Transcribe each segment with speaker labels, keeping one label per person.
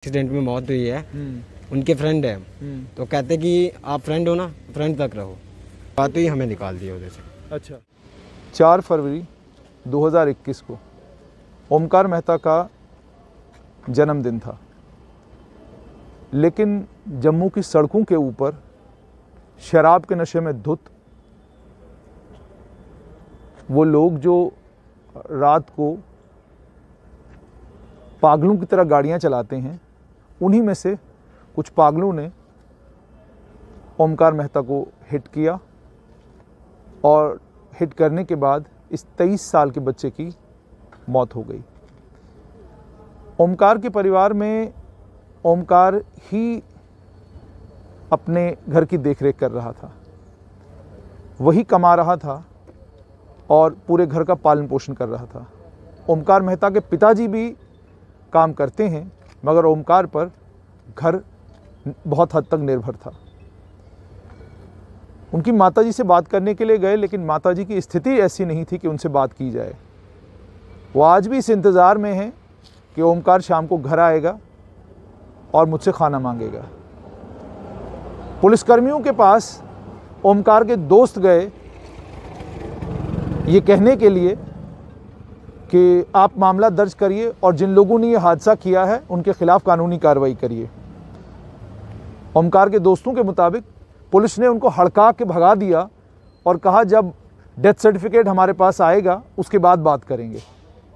Speaker 1: Accident में मौत हुई है। उनके फ्रेंड है, तो कहते कि आप फ्रेंड हो ना, फ्रेंड तक रहो। बात हुई, हमें निकाल दिया उधर से।
Speaker 2: अच्छा, 4 फरवरी 2021 को ओमकार मेहता का जन्मदिन था, लेकिन जम्मू की सड़कों के ऊपर शराब के नशे में धुत वो लोग जो रात को पागलों की तरह गाड़ियां चलाते हैं, उन्हीं में से कुछ पागलों ने ओमकार मेहता को हिट किया और हिट करने के बाद इस 23 साल के बच्चे की मौत हो गई। ओमकार के परिवार में ओमकार ही अपने घर की देखरेख कर रहा था, वही कमा रहा था और पूरे घर का पालन पोषण कर रहा था। ओमकार मेहता के पिताजी भी काम करते हैं, मगर ओमकार पर घर बहुत हद तक निर्भर था। उनकी माताजी से बात करने के लिए गए, लेकिन माताजी की स्थिति ऐसी नहीं थी कि उनसे बात की जाए। वो आज भी इस इंतज़ार में हैं कि ओमकार शाम को घर आएगा और मुझसे खाना मांगेगा। पुलिसकर्मियों के पास ओमकार के दोस्त गए ये कहने के लिए कि आप मामला दर्ज करिए और जिन लोगों ने ये हादसा किया है उनके खिलाफ कानूनी कार्रवाई करिए। ओमकार के दोस्तों के मुताबिक पुलिस ने उनको हड़का के भगा दिया और कहा जब डेथ सर्टिफिकेट हमारे पास आएगा उसके बाद बात करेंगे।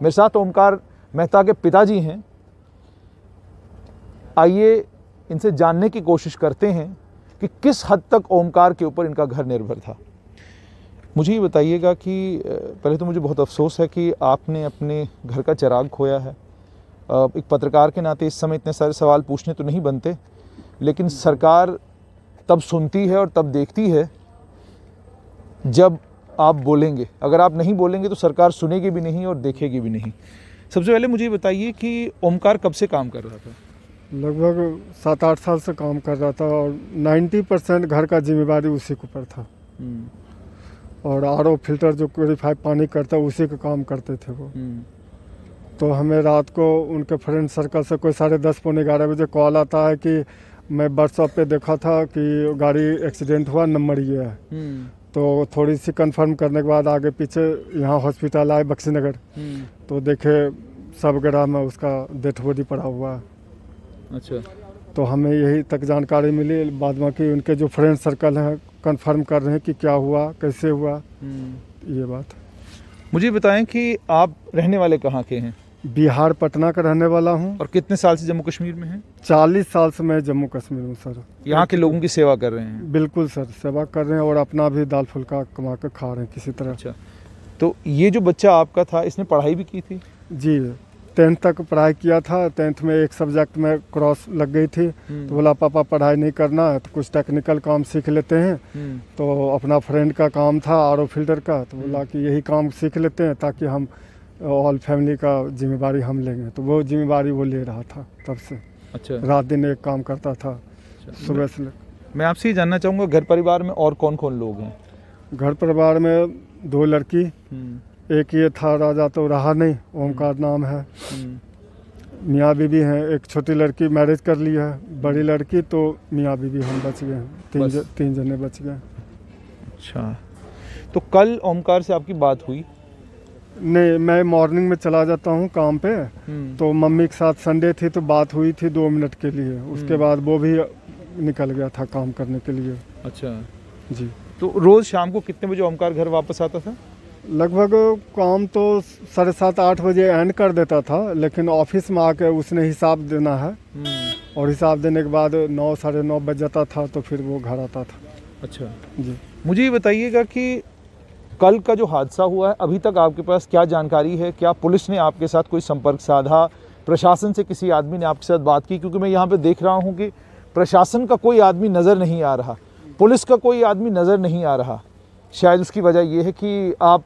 Speaker 2: मेरे साथ ओमकार मेहता के पिताजी हैं, आइए इनसे जानने की कोशिश करते हैं कि किस हद तक ओमकार के ऊपर इनका घर निर्भर था। मुझे ये बताइएगा कि पहले तो मुझे बहुत अफसोस है कि आपने अपने घर का चिराग खोया है। एक पत्रकार के नाते इस समय इतने सारे सवाल पूछने तो नहीं बनते, लेकिन सरकार तब सुनती है और तब देखती है जब आप बोलेंगे। अगर आप नहीं बोलेंगे तो सरकार सुनेगी भी नहीं और देखेगी भी नहीं। सबसे पहले मुझे बताइए कि ओमकार कब से काम कर रहा था?
Speaker 3: लगभग 7-8 साल से काम कर रहा था और 90% घर का जिम्मेदारी उसी के ऊपर था। और आरओ फिल्टर जो प्योरीफाई पानी करता उसी का काम करते थे वो। तो हमें रात को उनके फ्रेंड सर्कल से कोई 10:30 पौने 11 बजे कॉल आता है कि मैं व्हाट्सएप पे देखा था कि गाड़ी एक्सीडेंट हुआ, नंबर ये है। तो थोड़ी सी कंफर्म करने के बाद आगे पीछे यहाँ हॉस्पिटल आए बक्सीनगर, तो देखे सब गड्ढा में उसका डेथ बॉडी पड़ा हुआ है। अच्छा, तो हमें यही तक जानकारी मिली। बाद बाकी उनके जो फ्रेंड सर्कल हैं कंफर्म कर रहे हैं कि क्या हुआ, कैसे हुआ। ये बात
Speaker 2: मुझे बताएं कि आप रहने वाले कहाँ के हैं?
Speaker 3: बिहार, पटना का रहने वाला हूँ।
Speaker 2: और कितने साल से जम्मू कश्मीर में हैं?
Speaker 3: 40 साल से मैं जम्मू कश्मीर हूँ सर।
Speaker 2: यहाँ के लोगों की सेवा कर रहे हैं?
Speaker 3: बिल्कुल सर, सेवा कर रहे हैं और अपना भी दाल फुल्का कमा कर खा रहे हैं किसी तरह।
Speaker 2: अच्छा, तो ये जो बच्चा आपका था इसने पढ़ाई भी की थी? जी,
Speaker 3: 10th तक पढ़ाई किया था। 10th में एक सब्जेक्ट में क्रॉस लग गई थी, तो बोला पापा पढ़ाई नहीं करना है तो कुछ टेक्निकल काम सीख लेते हैं। तो अपना फ्रेंड का काम था आरओ फिल्टर का, तो बोला कि यही काम सीख लेते हैं ताकि हम ऑल फैमिली का जिम्मेदारी हम लेंगे। तो वो जिम्मेदारी वो ले रहा था तब से। अच्छा, रात दिन एक काम करता था। अच्छा, सुबह से।
Speaker 2: मैं आपसे ये जानना चाहूँगा, घर परिवार में और कौन कौन लोग हैं?
Speaker 3: घर परिवार में 2 लड़की, एक ये था राजा तो रहा नहीं, ओमकार नाम है। मियाँ बीबी हैं। एक छोटी लड़की मैरिज कर ली है, बड़ी लड़की तो मियाँ बीबी हम बच गए, 3 जने बच गए।
Speaker 2: अच्छा, तो कल ओमकार से आपकी बात हुई?
Speaker 3: नहीं, मैं मॉर्निंग में चला जाता हूँ काम पे, तो मम्मी के साथ संडे थी तो बात हुई थी 2 मिनट के लिए। उसके बाद वो भी निकल गया था काम करने के लिए। अच्छा जी।
Speaker 2: तो रोज़ शाम को कितने बजे ओमकार घर वापस आता था?
Speaker 3: लगभग काम तो 7:30-8 बजे एंड कर देता था, लेकिन ऑफिस में आके उसने हिसाब देना है और हिसाब देने के बाद 9 साढ़े 9 बज जाता था, तो फिर वो घर आता था।
Speaker 2: अच्छा जी। मुझे ये बताइएगा कि कल का जो हादसा हुआ है, अभी तक आपके पास क्या जानकारी है? क्या पुलिस ने आपके साथ कोई संपर्क साधा? प्रशासन से किसी आदमी ने आपके साथ बात की? क्योंकि मैं यहाँ पे देख रहा हूँ कि प्रशासन का कोई आदमी नज़र नहीं आ रहा, पुलिस का कोई आदमी नज़र नहीं आ रहा। शायद उसकी वजह ये है कि आप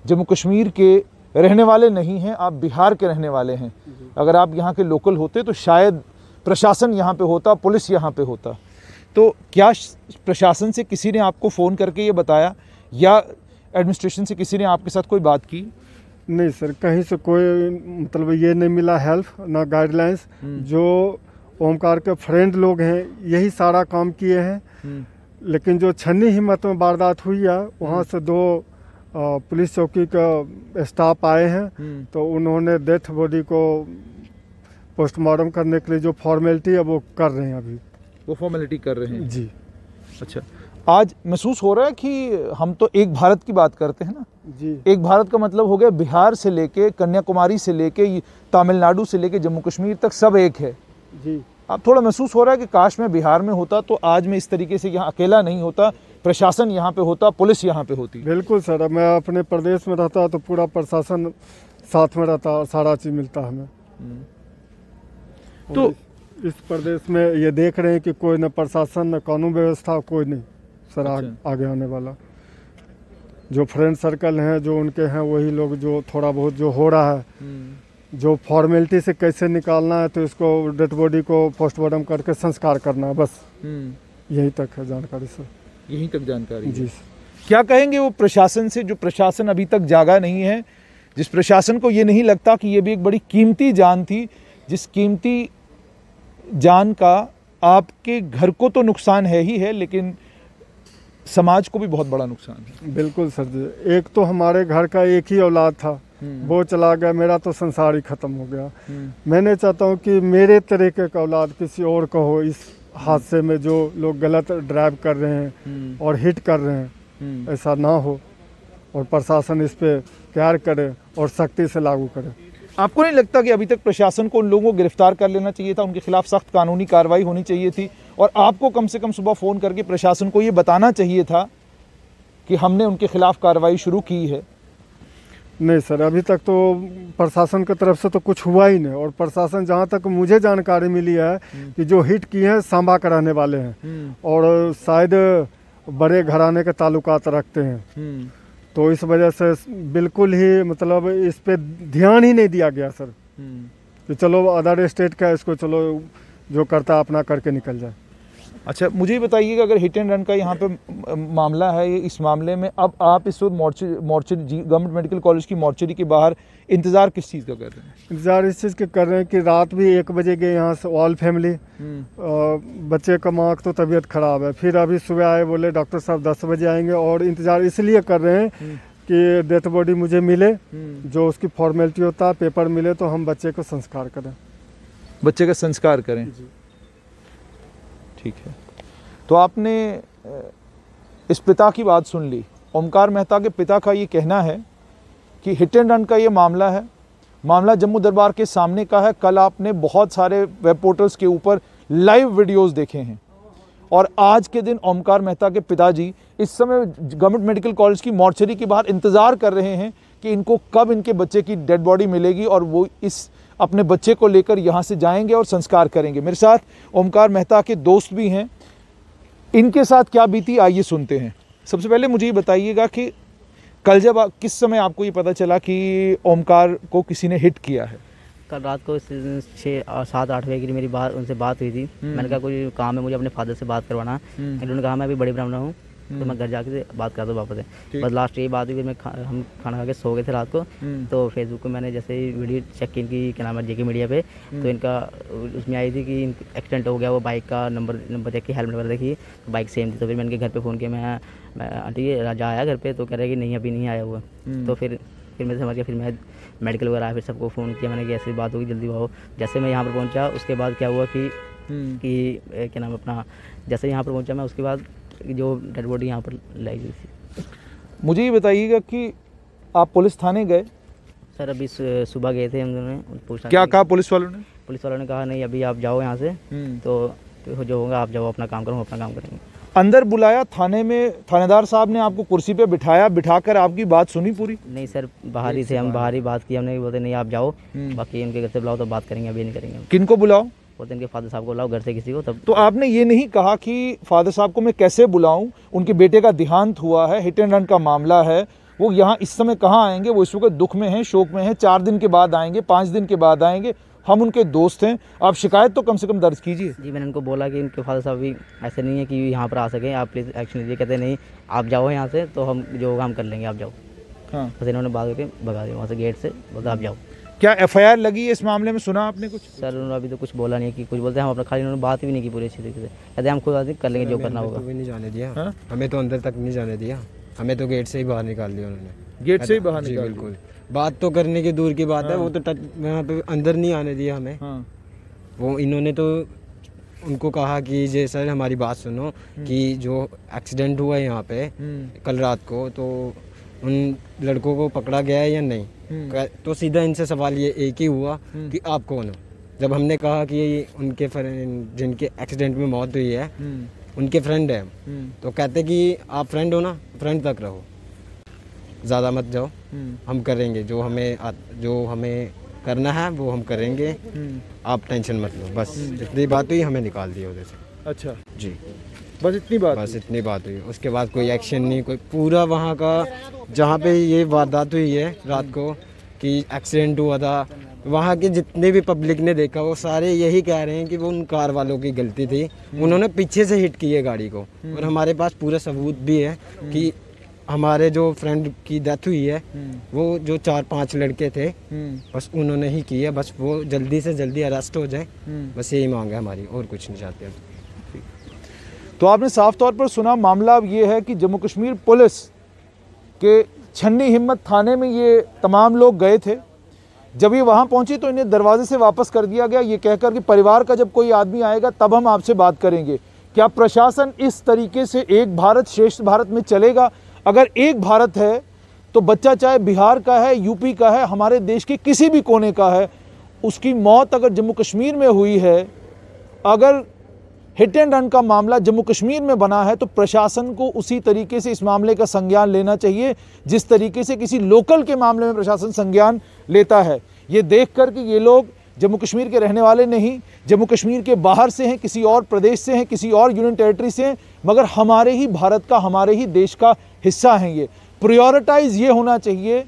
Speaker 2: जम्मू कश्मीर के रहने वाले नहीं हैं, आप बिहार के रहने वाले हैं। अगर आप यहाँ के लोकल होते तो शायद प्रशासन यहाँ पे होता, पुलिस यहाँ पे होता। तो क्या प्रशासन से किसी ने आपको फ़ोन करके ये बताया या एडमिनिस्ट्रेशन से किसी ने आपके साथ कोई बात की?
Speaker 3: नहीं सर, कहीं से कोई मतलब ये नहीं मिला हेल्प ना गाइडलाइंस। जो ओमकार के फ्रेंड लोग हैं, यही सारा काम किए हैं। लेकिन जो छन्नी हिम्मत में वारदात हुई है, वहाँ से 2 पुलिस चौकी का स्टाफ आए हैं, तो उन्होंने डेथ बॉडी को पोस्टमार्टम करने के लिए जो फॉर्मेलिटी है वो कर रहे हैं अभी।
Speaker 2: वो फॉर्मेलिटी कर रहे हैं
Speaker 3: जी।
Speaker 2: अच्छा, आज महसूस हो रहा है कि हम तो एक भारत की बात करते हैं ना
Speaker 3: जी।
Speaker 2: एक भारत का मतलब हो गया बिहार से लेके कन्याकुमारी से लेके तमिलनाडु से लेके जम्मू कश्मीर तक सब एक है
Speaker 3: जी।
Speaker 2: अब थोड़ा महसूस हो रहा है कि काश मैं बिहार में होता तो आज मैं इस तरीके से यहाँ अकेला नहीं होता, प्रशासन यहाँ पे होता, पुलिस यहाँ पे होती।
Speaker 3: बिल्कुल सर, मैं अपने प्रदेश में रहता तो पूरा प्रशासन साथ में रहता और सारा चीज़ मिलता हमें।
Speaker 2: तो
Speaker 3: इस प्रदेश में ये देख रहे हैं कि कोई न प्रशासन न कानून व्यवस्था, कोई नहीं सर।
Speaker 2: अच्छा।
Speaker 3: आगे आने वाला जो फ्रेंड सर्कल हैं जो उनके हैं, वही लोग जो थोड़ा बहुत जो हो रहा है, जो फॉर्मेलिटी से कैसे निकालना है, तो इसको डेड बॉडी को पोस्टमार्टम करके संस्कार करना है, बस यही तक है जानकारी सर।
Speaker 2: यहीं तक जानकारी
Speaker 3: जी।
Speaker 2: क्या कहेंगे वो प्रशासन से, जो प्रशासन अभी तक जागा नहीं है, जिस प्रशासन को ये नहीं लगता कि ये भी एक बड़ी कीमती जान थी, जिस कीमती जान का आपके घर को तो नुकसान है ही है, लेकिन समाज को भी बहुत बड़ा नुकसान है।
Speaker 3: बिल्कुल सर जी। एक तो हमारे घर का एक ही औलाद था, वो चला गया, मेरा तो संसार ही खत्म हो गया। मैं नहीं चाहता हूँ कि मेरे तरीके का औलाद किसी और का हो। इस हादसे में जो लोग गलत ड्राइव कर रहे हैं और हिट कर रहे हैं, ऐसा ना हो, और प्रशासन इस पे केयर करे और सख्ती से लागू करे।
Speaker 2: आपको नहीं लगता कि अभी तक प्रशासन को उन लोगों को गिरफ्तार कर लेना चाहिए था, उनके खिलाफ सख्त कानूनी कार्रवाई होनी चाहिए थी, और आपको कम से कम सुबह फ़ोन करके प्रशासन को ये बताना चाहिए था कि हमने उनके खिलाफ कार्रवाई शुरू की है?
Speaker 3: नहीं सर, अभी तक तो प्रशासन की तरफ से तो कुछ हुआ ही नहीं। और प्रशासन, जहाँ तक मुझे जानकारी मिली है कि जो हिट किए हैं सांबा के रहने वाले हैं और शायद बड़े घराने के ताल्लुकात रखते हैं, तो इस वजह से बिल्कुल ही मतलब इस पे ध्यान ही नहीं दिया गया सर कि चलो अदर स्टेट का, इसको चलो जो करता अपना करके निकल जाए।
Speaker 2: अच्छा, मुझे ही बताइएगा, अगर हिट एंड रन का यहाँ पे मामला है, इस मामले में अब आप इस वक्त मॉर्चरी गवर्नमेंट मेडिकल कॉलेज की मॉर्चरी के बाहर इंतज़ार किस चीज़ का कर रहे हैं?
Speaker 3: इंतज़ार इस चीज़ के कर रहे हैं कि रात भी 1 बजे गए यहाँ से ऑल फैमिली, बच्चे का माँ तो तबीयत ख़राब है, फिर अभी सुबह आए, बोले डॉक्टर साहब 10 बजे आएंगे। और इंतज़ार इसलिए कर रहे हैं कि डेथ बॉडी मुझे मिले, जो उसकी फॉर्मेलिटी होता है, पेपर मिले तो हम बच्चे को संस्कार करें।
Speaker 2: बच्चे का संस्कार करें, ठीक है। तो आपने इस पिता की बात सुन ली। ओमकार मेहता के पिता का ये कहना है कि हिट एंड रन का ये मामला है, मामला जम्मू दरबार के सामने का है। कल आपने बहुत सारे वेब पोर्टल्स के ऊपर लाइव वीडियोस देखे हैं, और आज के दिन ओमकार मेहता के पिताजी इस समय गवर्नमेंट मेडिकल कॉलेज की मॉर्चरी के बाहर इंतज़ार कर रहे हैं कि इनको कब इनके बच्चे की डेड बॉडी मिलेगी और वो इस अपने बच्चे को लेकर यहाँ से जाएंगे और संस्कार करेंगे। मेरे साथ ओमकार मेहता के दोस्त भी हैं, इनके साथ क्या बीती आइए सुनते हैं। सबसे पहले मुझे ये बताइएगा कि कल जब किस समय आपको ये पता चला कि ओमकार को किसी ने हिट किया है?
Speaker 4: कल रात को 6-7-8 बजे की मेरी उनसे बात हुई थी। मैंने कहा कोई काम है, मुझे अपने फादर से बात करवाना। उन्होंने कहा मैं अभी बड़े ब्राह्मण हूँ, तो मैं घर जाके बात करता हूँ वापस है। बस लास्ट यही बात हुई। फिर हम खाना खा के सो गए थे रात को। तो फेसबुक पे मैंने जैसे ही वीडियो चेक की इनकी, क्या नाम है, जेके मीडिया पे, तो इनका उसमें आई थी कि एक्सीडेंट हो गया। वो बाइक का नंबर देख के, हेलमेट वगैरह देखी, बाइक सेम थी। तो फिर मैंने इनके घर पे फ़ोन किया, मैं आंटी राजा आया घर पे? तो कह रहे कि नहीं अभी नहीं आया हुआ। तो फिर मैं समझ गया। फिर मैं मेडिकल वगैरह आया, फिर सबको फ़ोन किया मैंने कि ऐसी बात होगी, जल्दी आओ। जैसे मैं यहाँ पर पहुँचा, उसके बाद क्या हुआ कि क्या नाम अपना, जैसे यहाँ पर पहुँचा मैं, उसके बाद जो डेड बॉडी यहाँ पर लाई गई थी।
Speaker 2: मुझे ये बताइएगा कि आप पुलिस थाने गए?
Speaker 4: सर अभी सुबह गए थे हम दोनों, पूछा।
Speaker 2: क्या कहा पुलिस वालों ने?
Speaker 4: पुलिस वालों ने कहा नहीं अभी आप जाओ यहाँ से, तो जो होगा आप जाओ, अपना काम करो, अपना काम करेंगे।
Speaker 2: अंदर बुलाया थाने में, थानेदार साहब ने आपको कुर्सी पे बिठाकर आपकी बात सुनी पूरी?
Speaker 4: नहीं सर, बाहर ही थे हम, बाहर ही बात की हमने। बोलते नहीं आप जाओ, बाकी इनके घर से बुलाओ तो बात करेंगे, अभी नहीं करेंगे।
Speaker 2: किनको बुलाओ?
Speaker 4: बोलते इनके फादर साहब को बुलाओ घर से किसी को। तब
Speaker 2: तो आपने ये नहीं कहा कि फादर साहब को मैं कैसे बुलाऊं, उनके बेटे का देहांत हुआ है, हिट एंड रन का मामला है, वो यहाँ इस समय कहाँ आएंगे? वो इस वक्त दुख में हैं, शोक में हैं, 4 दिन के बाद आएंगे, 5 दिन के बाद आएंगे, हम उनके दोस्त हैं, आप शिकायत तो कम से कम दर्ज कीजिए।
Speaker 4: जी मैंने उनको बोला कि इनके फादर साहब भी ऐसे नहीं है कि यहाँ पर आ सकें, आप प्लीज़ एक्शन लीजिए। कहते नहीं आप जाओ यहाँ से, तो हम जो होगा हम कर लेंगे, आप जाओ।
Speaker 2: हाँ,
Speaker 4: बस इन्होंने बात करके भगा दिया वहाँ से गेट से, बोलते आप जाओ।
Speaker 2: क्या FIR लगी है इस मामले में, सुना आपने कुछ?
Speaker 4: सर उन्होंने अभी तो कुछ बोला नहीं है कि कुछ बोलते हैं हम अपना, खाली उन्होंने बात भी नहीं की पूरी अच्छी तरीके से, कहते हैं हम खुद आदमी कर लेंगे जो करना होगा।
Speaker 1: हमें नहीं जाने दिया,
Speaker 2: हाँ?
Speaker 1: हमें तो अंदर तक नहीं जाने दिया, हमें तो गेट से ही बाहर निकाल दिया उन्होंने।
Speaker 2: गेट से ही बाहर
Speaker 1: जी,
Speaker 2: निकाल
Speaker 1: बिल्कुल। बात तो करने की दूर की बात है, वो तो यहाँ पे अंदर नहीं आने दिया हमें।
Speaker 2: हाँ।
Speaker 1: वो इन्होंने तो उनको कहा कि जे सर हमारी बात सुनो कि जो एक्सीडेंट हुआ है यहाँ पे कल रात को, तो उन लड़कों को पकड़ा गया है या नहीं। तो सीधा इनसे सवाल ये एक ही हुआ कि आप कौन हो। जब हमने कहा कि उनके जिनके एक्सीडेंट में मौत हुई है उनके फ्रेंड है, तो कहते कि आप फ्रेंड हो ना, फ्रेंड तक रहो, ज़्यादा मत जाओ, हम करेंगे जो हमें करना है वो हम करेंगे, आप टेंशन मत लो। बस इतनी बात हुई, हमें निकाल दिया उधर से।
Speaker 2: अच्छा
Speaker 1: जी,
Speaker 2: बस इतनी बात?
Speaker 1: बस इतनी बात हुई, उसके बाद कोई एक्शन नहीं, कोई पूरा वहाँ का जहाँ पे ये वारदात हुई है रात को कि एक्सीडेंट हुआ था, वहाँ के जितने भी पब्लिक ने देखा वो सारे यही कह रहे हैं कि वो उन कार वालों की गलती थी, उन्होंने पीछे से हिट की है गाड़ी को। और हमारे पास पूरा सबूत भी है कि हमारे जो फ्रेंड की डेथ हुई है वो जो 4-5 लड़के थे बस उन्होंने ही की है, बस वो जल्दी से जल्दी अरेस्ट हो जाए, बस यही मांग है हमारी, और कुछ नहीं चाहते।
Speaker 2: तो आपने साफ तौर पर सुना, मामला अब ये है कि जम्मू कश्मीर पुलिस के छन्नी हिम्मत थाने में ये तमाम लोग गए थे। जब ये वहाँ पहुँचे तो इन्हें दरवाजे से वापस कर दिया गया, ये कहकर कि परिवार का जब कोई आदमी आएगा तब हम आपसे बात करेंगे। क्या प्रशासन इस तरीके से एक भारत श्रेष्ठ भारत में चलेगा? अगर एक भारत है तो बच्चा चाहे बिहार का है, यूपी का है, हमारे देश के किसी भी कोने का है, उसकी मौत अगर जम्मू कश्मीर में हुई है, अगर हिट एंड रन का मामला जम्मू कश्मीर में बना है, तो प्रशासन को उसी तरीके से इस मामले का संज्ञान लेना चाहिए जिस तरीके से किसी लोकल के मामले में प्रशासन संज्ञान लेता है। ये देख कर कि ये लोग जम्मू कश्मीर के रहने वाले नहीं, जम्मू कश्मीर के बाहर से हैं, किसी और प्रदेश से हैं, किसी और यूनियन टेरिटरी से हैं, मगर हमारे ही भारत का, हमारे ही देश का हिस्सा हैं। ये प्रायोरिटाइज ये होना चाहिए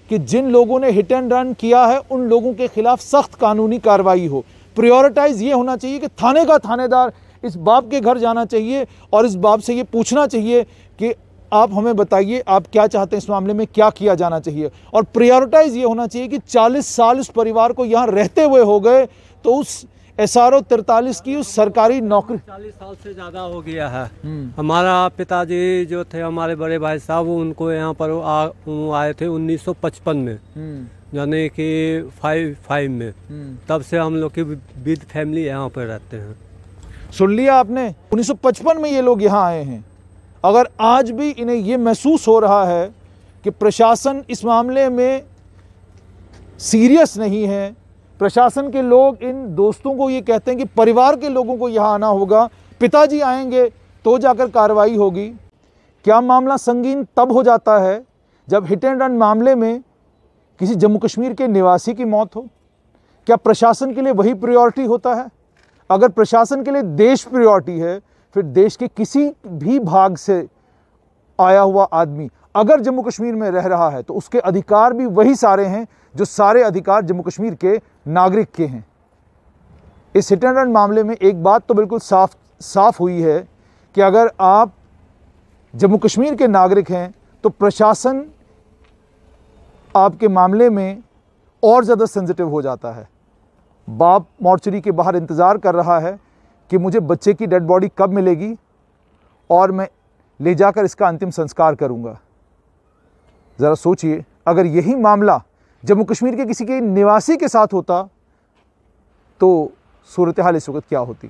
Speaker 2: कि जिन लोगों ने हिट एंड रन किया है उन लोगों के खिलाफ सख्त कानूनी कार्रवाई हो। प्रायोरिटाइज ये होना चाहिए कि थाने का थानेदार इस बाप के घर जाना चाहिए और इस बाप से ये पूछना चाहिए कि आप हमें बताइए आप क्या चाहते हैं, इस मामले में क्या किया जाना चाहिए। और प्रायोरिटाइज ये होना चाहिए कि 40 साल उस परिवार को यहाँ रहते हुए हो गए, तो उस SRO 43 की उस सरकारी नौकरी
Speaker 5: 40 साल से ज़्यादा हो गया है। हमारा पिताजी जो थे, हमारे बड़े भाई साहब, उनको यहाँ पर वो आए थे 1955 में, यानी कि 55 में। तब से हम लोग की विद फैमिली यहाँ पर रहते हैं।
Speaker 2: सुन लिया आपने, 1955 में ये लोग यहाँ आए हैं। अगर आज भी इन्हें ये महसूस हो रहा है कि प्रशासन इस मामले में सीरियस नहीं है, प्रशासन के लोग इन दोस्तों को ये कहते हैं कि परिवार के लोगों को यहाँ आना होगा, पिताजी आएंगे तो जाकर कार्रवाई होगी। क्या मामला संगीन तब हो जाता है जब हिट एंड रन मामले में किसी जम्मू कश्मीर के निवासी की मौत हो। क्या प्रशासन के लिए वही प्रायोरिटी होता है? अगर प्रशासन के लिए देश प्रायोरिटी है, फिर देश के किसी भी भाग से आया हुआ आदमी अगर जम्मू कश्मीर में रह रहा है तो उसके अधिकार भी वही सारे हैं जो सारे अधिकार जम्मू कश्मीर के नागरिक के हैं। इस हिट एंड रन मामले में एक बात तो बिल्कुल साफ हुई है कि अगर आप जम्मू कश्मीर के नागरिक हैं तो प्रशासन आपके मामले में और ज़्यादा सेंसिटिव हो जाता है। बाप मॉर्चरी के बाहर इंतज़ार कर रहा है कि मुझे बच्चे की डेड बॉडी कब मिलेगी और मैं ले जाकर इसका अंतिम संस्कार करूंगा। ज़रा सोचिए, अगर यही मामला जम्मू कश्मीर के किसी के निवासी के साथ होता तो सूरत हाल इस वक्त क्या होती।